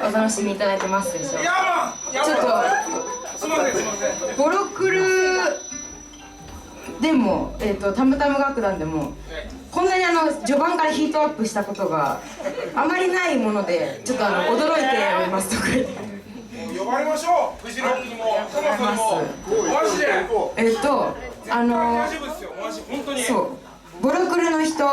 お楽しみいただいてますでしょう。ちょっとボロクルでも、たむたむ楽団でもこんなに序盤からヒートアップしたことがあまりないもので、ちょっと驚いておりますとか言って。呼ばれましょう。フジロックにもトマトにもマジで。大丈夫ですよ。マジ本当に。そう。ボロクルの人。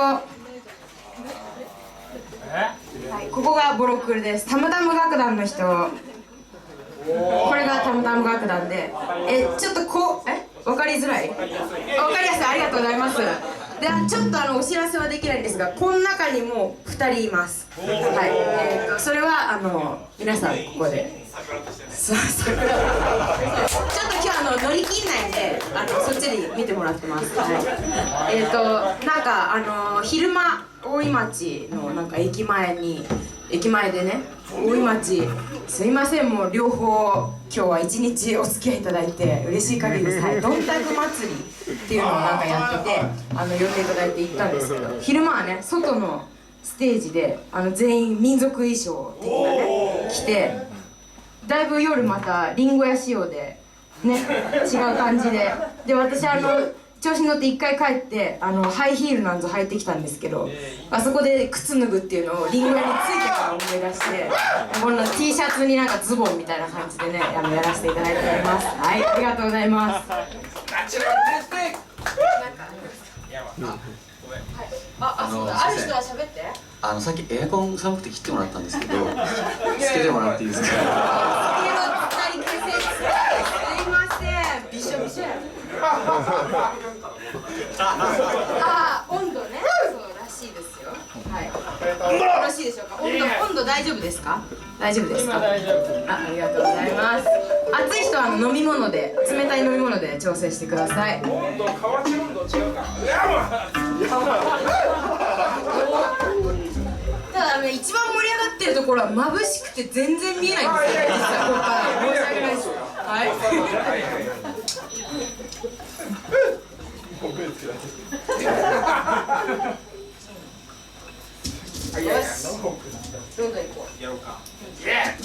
ここがボロクルです。たむたむ楽団の人。これがたむたむ楽団で、ちょっとわかりづらい？わかりやすい。ありがとうございます。で、ちょっとお知らせはできないんですが、この中にも2人います。はい。それは皆さんここで。そう。ちょっと今日乗り切んないんで、そっちで見てもらってます。はい。なんか昼間大井町のなんか駅前でね、大井町すいません、もう両方今日は一日お付き合いいただいて嬉しい限りです。はい。どんたく祭りっていうのをなんかやってて、呼んでいただいて行ったんですけど、昼間はね、外のステージで全員民族衣装的なね着て、だいぶ夜またリンゴ屋仕様でね、違う感じで、私調子に乗って一回帰ってハイヒールなんぞ履いてきたんですけど、あそこで靴脱ぐっていうのをリンゴ屋についてから思い出して、この T シャツになんかズボンみたいな感じでね、やらせていただいております。はい、ありがとうございます。そうだ、ある人は喋って。さっきエアコン寒くて切ってもらったんですけど、つけてもらっていいですか？すいません、びしょびしょや。温度ね、そうらしいですよ。はい。よろしいでしょうか。温度大丈夫ですか？大丈夫ですか？ありがとうございます。暑い人は飲み物で、冷たい飲み物で調整してください。温度、河内温度違うか。ただ一番盛り上がってるところは眩しくて全然見えないんですよ。実はここから申し訳ないです。はい。よし。どんどん行こう。やろうか。やって。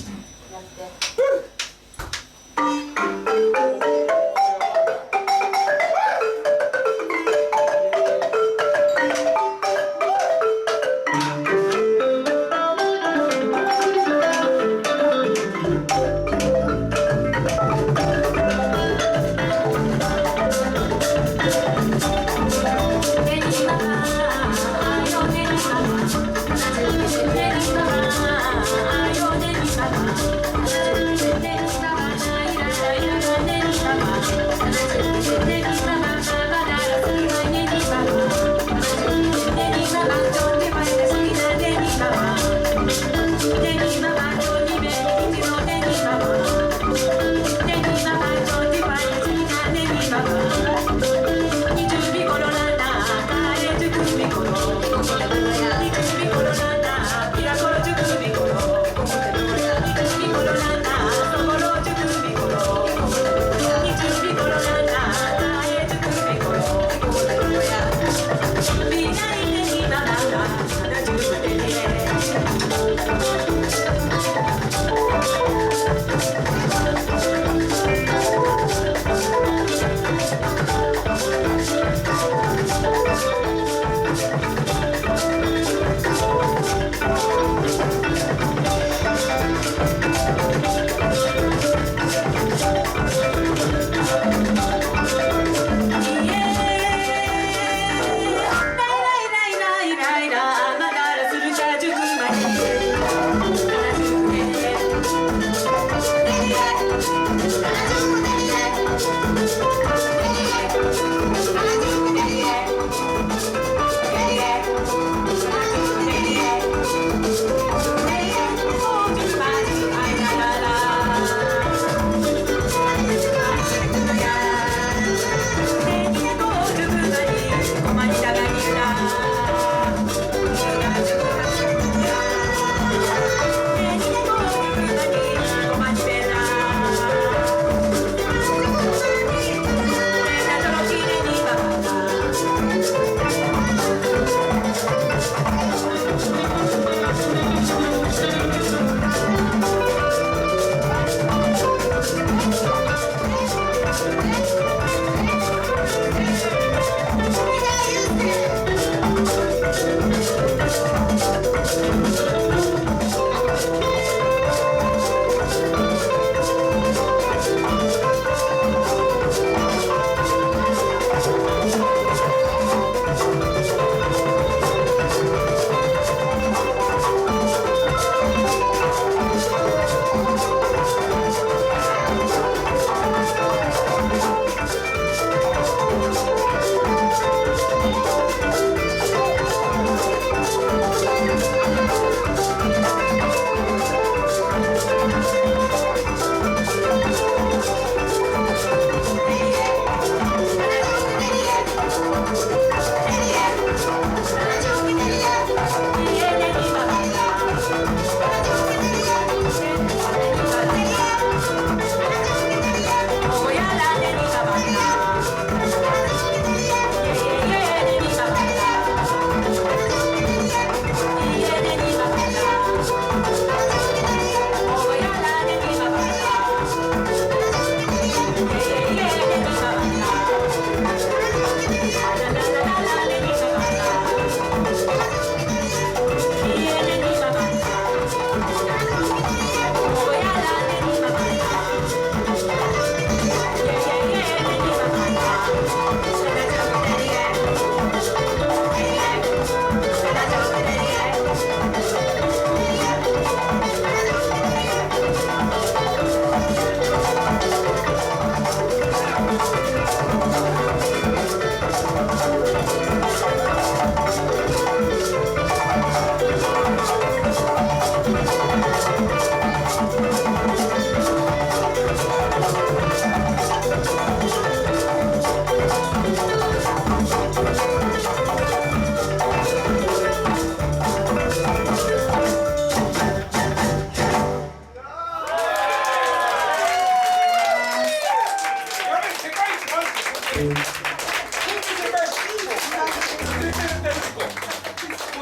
もう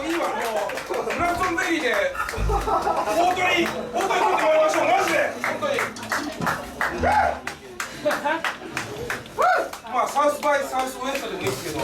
いいわ、もうブラッドンベリーで大鳥取ってもらいましょう、マジで本当に。まあサウスバイサウスウエストでもいいですけど。